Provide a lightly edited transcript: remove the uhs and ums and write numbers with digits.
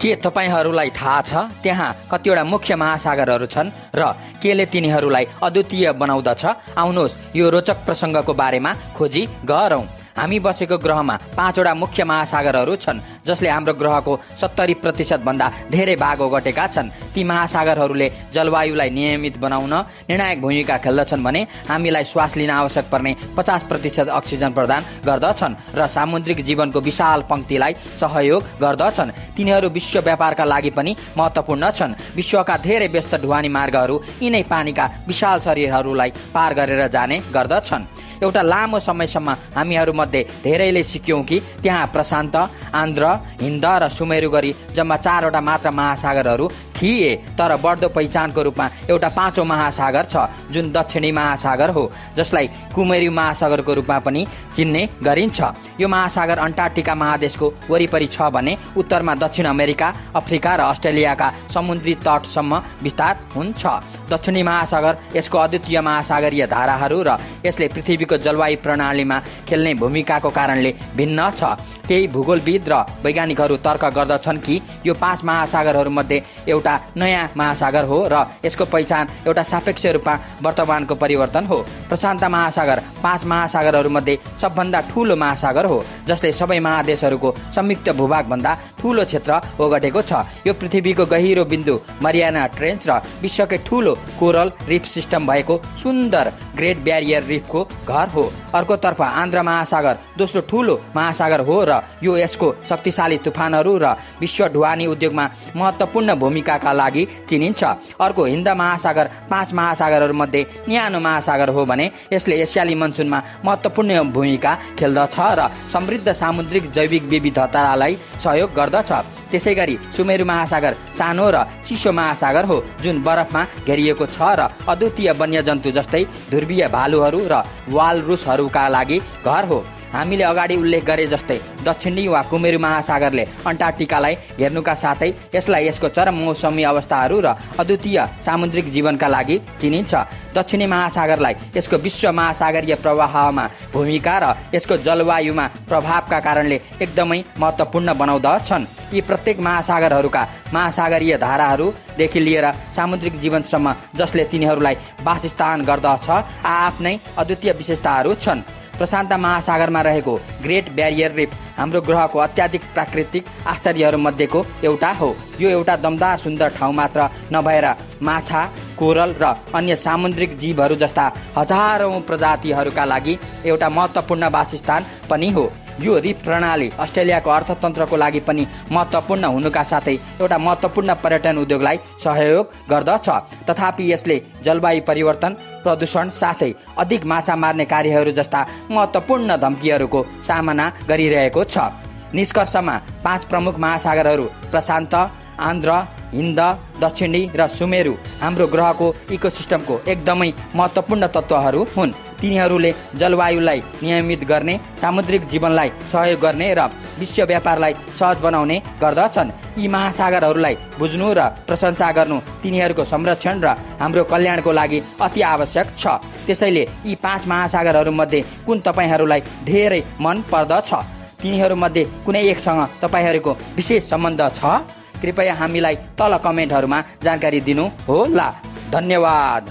के तपाईहरूलाई थाहा छ त्यहाँ कतिवटा मुख्य महासागरहरू छन् र केले तिनीहरूलाई अद्वितीय बनाउँदछ? आउनुहोस् यो रोचक प्रसङ्गको बारेमा खोजी गरौँ। हामी बसेको ग्रहमा 5वटा मुख्य महासागरहरू छन् जसले हाम्रो ग्रहको 70% भन्दा धेरै भाग ओगटेका छन्। ती महासागरहरूले जलवायुलाई नियमित बनाउन निर्णायक भूमिका खेल्दछन् भने हामीलाई श्वास लिन आवश्यक पर्ने 50% अक्सिजन प्रदान गर्दछन् र सामुद्रिक जीवनको विशाल पंक्तिलाई सहयोग गर्दछन्। तिनीहरू विश्व व्यापारका लागि पनि महत्त्वपूर्ण छन्। विश्वका धेरै व्यस्त ढुवानी मार्गहरू यिनै पानीका विशाल शरीरहरूलाई पार गरेर जाने गर्दछन्। एउटा लामो समयसम्म हामीहरूमध्ये धेरैले सिक्यौँ कि त्यहाँ प्रशान्त, आन्ध्र, हिन्द र सुमेरु गरी जम्मा 4वटा मात्र महासागरहरू थिए। तर बढ्दो पहिचानको रूपमा एउटा 5औं महासागर छ जुन दक्षिणी महासागर हो, जसलाई कुमेरु महासागरको रूपमा पनि चिन्ने गरिन्छ। यो महासागर अन्टार्कटिका महादेशको वरिपरि छ भने उत्तरमा दक्षिण अमेरिका, अफ्रिका र अस्ट्रेलियाका समुद्री तटसम्म विस्तार हुन्छ। दक्षिणी महासागर यसको अद्वितीय महासागरीय धाराहरू र यसले पृथ्वीको जलवायु प्रणालीमा खेल्ने भूमिकाको कारणले भिन्न छ। केही भूगोलविद र वैज्ञानिकहरू तर्क गर्दछन् कि यो 5 महासागरहरूमध्ये एउटा नयाँ महासागर हो र यसको पहिचान एउटा सापेक्ष रूपमा वर्तमानको परिवर्तन हो। प्रशान्त महासागर 5 महासागरहरूमध्ये सबभन्दा ठूलो महासागर हो जसले सबै महादेशहरूको संयुक्त भूभागभन्दा ठूलो क्षेत्र ओगटेको छ। यो पृथ्वीको गहिरो बिन्दु मरियाना ट्रेन्च र विश्वकै ठूलो कोरल रिफ सिस्टम भएको सुन्दर ग्रेट ब्यारियर रिफको घर हो। अर्कोतर्फ आन्ध्र महासागर दोस्रो ठूलो महासागर हो र यो यसको शक्तिशाली तुफानहरू र विश्व ढुवानी उद्योगमा महत्त्वपूर्ण भूमिकाका लागि चिनिन्छ। अर्को हिन्द महासागर 5 महासागरहरूमध्ये न्यानो महासागर हो भने यसले एसियाली मनसुनमा महत्त्वपूर्ण भूमिका खेल्दछ र समृद्ध सामुद्रिक जैविक विविधतालाई सहयोग गर्दछ। त्यसैगरी सुमेरु महासागर सानो र चिसो महासागर हो जुन बरफमा घेरिएको छ र अद्वितीय वन्यजन्तु जस्तै ध्रुवीय भालुहरू र वालरुसहरूका लागि घर हो। हामीले अगाडि उल्लेख गरे जस्तै दक्षिणी वा कुमेरु महासागरले अन्टार्कटिकालाई घेर्नुका साथै यसलाई यसको चरम मौसमी अवस्थाहरू र अद्वितीय सामुद्रिक जीवनका लागि चिनिन्छ। दक्षिणी महासागरलाई यसको विश्व महासागरीय प्रवाहमा भूमिका र यसको जलवायुमा प्रभावका कारणले एकदमै महत्त्वपूर्ण बनाउँदछन्। यी प्रत्येक महासागरहरूका महासागरीय धाराहरूदेखि लिएर सामुद्रिक जीवनसम्म जसले तिनीहरूलाई वासस्थान गर्दछ आफ्नै अद्वितीय विशेषताहरू छन्। प्रशान्त महासागरमा रहेको ग्रेट ब्यारियर रिफ हाम्रो ग्रहको अत्याधिक प्राकृतिक आश्चर्यहरूमध्येको एउटा हो। यो एउटा दमदार सुन्दर ठाउँ मात्र नभएर माछा, कोरल र अन्य सामुद्रिक जीवहरू जस्ता हजारौं प्रजातिहरूका लागि एउटा महत्त्वपूर्ण वासस्थान पनि हो। यो रिफ प्रणाली अस्ट्रेलियाको अर्थतन्त्रको लागि पनि महत्त्वपूर्ण हुनुका साथै एउटा महत्त्वपूर्ण पर्यटन उद्योगलाई सहयोग गर्दछ। तथापि यसले जलवायु परिवर्तन, प्रदूषण साथै अधिक माछा मार्ने कार्यहरू जस्ता महत्त्वपूर्ण धम्कीहरूको सामना गरिरहेको छ। निष्कर्षमा 5 प्रमुख महासागरहरू प्रशान्त, आन्ध्र, हिन्द, दक्षिणी र सुमेरु हाम्रो ग्रहको इकोसिस्टमको एकदमै महत्त्वपूर्ण तत्त्वहरू हुन्। तिनीहरूले जलवायुलाई नियमित गर्ने, सामुद्रिक जीवनलाई सहयोग गर्ने र विश्व व्यापारलाई सहज बनाउने गर्दछन्। यी महासागरहरूलाई बुझ्नु र प्रशंसा गर्नु तिनीहरूको संरक्षण र हाम्रो कल्याणको लागि अति आवश्यक छ। त्यसैले यी 5 महासागरहरूमध्ये कुन तपाईहरूलाई धेरै मन पर्दछ? तिनीहरूमध्ये कुनै एकसँग तपाईहरूको विशेष सम्बन्ध छ? कृपया हामीलाई तल कमेन्टहरूमा जानकारी दिनु होला। धन्यवाद।